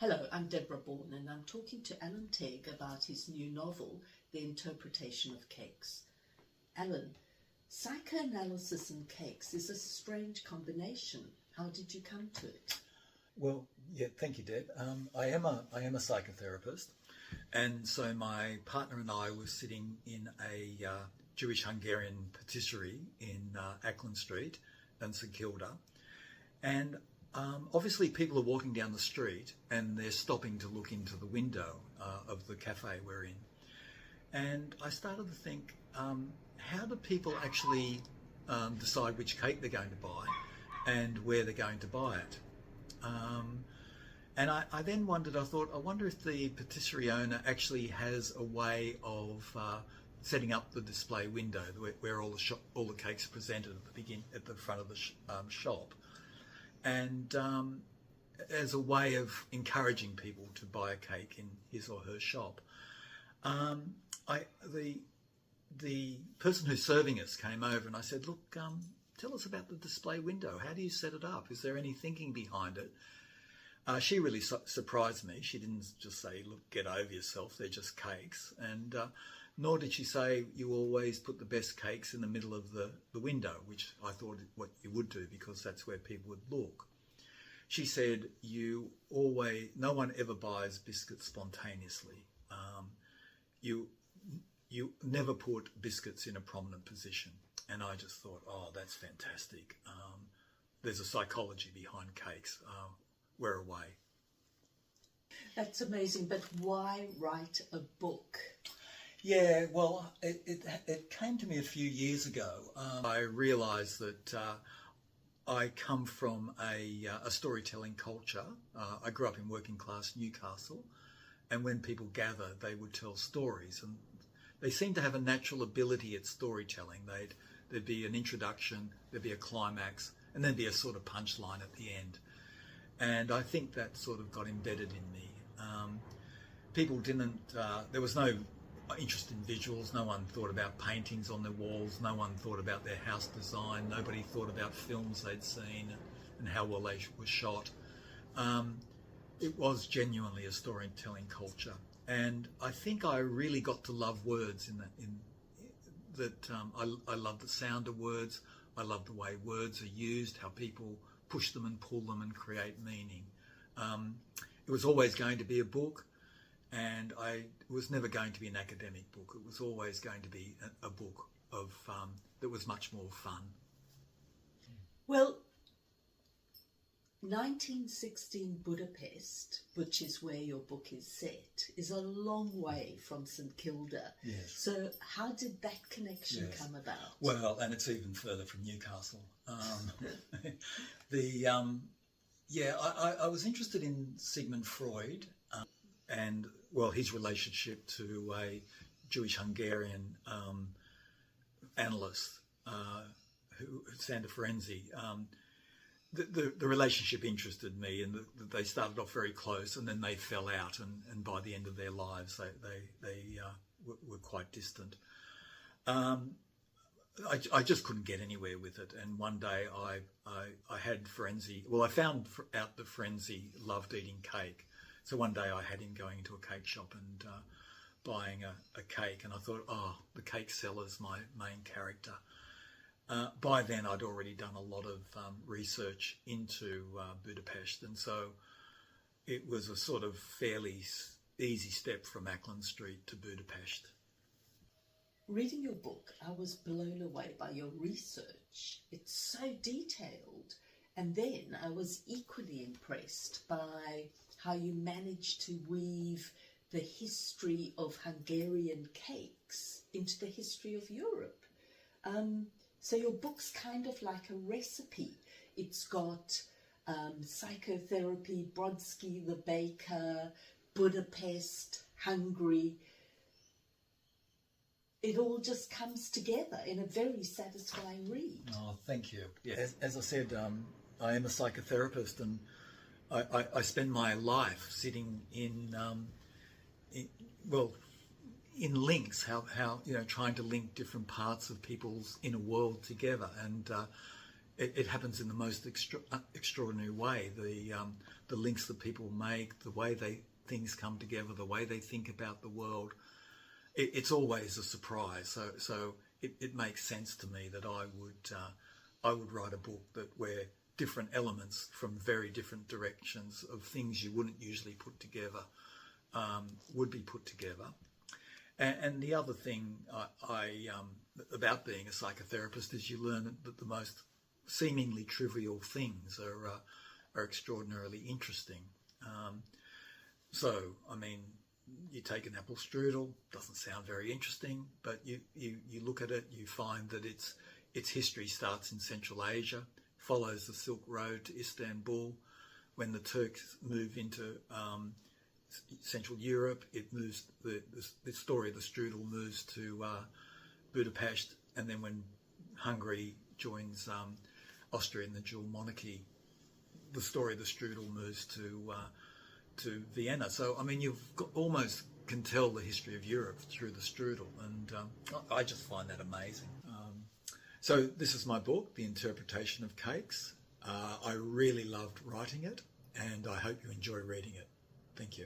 Hello, I'm Deb Boerne and I'm talking to Allan Tegg about his new novel, The Interpretation of Cakes. Allan, psychoanalysis and cakes is a strange combination. How did you come to it? Well, yeah, thank you, Deb. I am a psychotherapist, and so my partner and I were sitting in a Jewish-Hungarian patisserie in Acland Street in St Kilda, and obviously people are walking down the street and they're stopping to look into the window of the cafe we're in. And I started to think, how do people actually decide which cake they're going to buy and where they're going to buy it? And I then wondered, I wonder if the patisserie owner actually has a way of setting up the display window where all the cakes are presented at the front of the shop. And as a way of encouraging people to buy a cake in his or her shop. The person who's serving us came over and I said, look, tell us about the display window. How do you set it up? Is there any thinking behind it? She really surprised me. She didn't just say, look, get over yourself, they're just cakes. And nor did she say you always put the best cakes in the middle of the window, which I thought what you would do because that's where people would look. She said, no one ever buys biscuits spontaneously. You never put biscuits in a prominent position. And I just thought, oh, that's fantastic. There's a psychology behind cakes. We're away. That's amazing, but why write a book? Yeah, well, it came to me a few years ago. I realised that I come from a storytelling culture. I grew up in working class Newcastle, and when people gather, they would tell stories, and they seem to have a natural ability at storytelling. There'd be an introduction, there'd be a climax, and there'd be a sort of punchline at the end. And I think that sort of got embedded in me. People didn't, there was no interest in visuals. No one thought about paintings on their walls. No one thought about their house design. Nobody thought about films they'd seen and how well they were shot. It was genuinely a storytelling culture. And I think I really got to love words I love the sound of words. I love the way words are used, how people push them and pull them and create meaning. It was always going to be a book, and it was never going to be an academic book. It was always going to be a book that was much more fun. Well, 1916 Budapest, which is where your book is set, is a long way from St Kilda. Yes. So how did that connection come about? Well, and it's even further from Newcastle. I was interested in Sigmund Freud and, well, his relationship to a Jewish-Hungarian analyst, Sandor Ferenczi. The relationship interested me, and they started off very close, and then they fell out, and by the end of their lives, they were quite distant. I just couldn't get anywhere with it, and one day I had Ferenczi. Well, I found out that Ferenczi loved eating cake, so one day I had him going into a cake shop and buying a cake, and I thought, oh, the cake seller's my main character. By then, I'd already done a lot of research into Budapest, and so it was a sort of fairly easy step from Acland Street to Budapest. Reading your book, I was blown away by your research. It's so detailed. And then I was equally impressed by how you managed to weave the history of Hungarian cakes into the history of Europe. So your book's kind of like a recipe. It's got psychotherapy, Brodsky the baker, Budapest, Hungary. It all just comes together in a very satisfying read. Oh, thank you. Yeah, as I said, I am a psychotherapist, and I spend my life sitting in links, how trying to link different parts of people's inner world together, and it happens in the most extraordinary way. The links that people make, the way things come together, the way they think about the world. It's always a surprise. So it makes sense to me that I would write a book where different elements from very different directions of things you wouldn't usually put together would be put together. And the other thing about being a psychotherapist is you learn that the most seemingly trivial things are extraordinarily interesting. So, I mean, you take an apple strudel, doesn't sound very interesting, but you look at it, you find that its history starts in Central Asia, follows the Silk Road to Istanbul. When the Turks move into Central Europe, it moves. The story of the strudel moves to Budapest, and then when Hungary joins Austria in the dual monarchy, the story of the strudel moves to Vienna. So, I mean, almost can tell the history of Europe through the strudel, and I just find that amazing. So this is my book, The Interpretation of Cakes. I really loved writing it, and I hope you enjoy reading it. Thank you.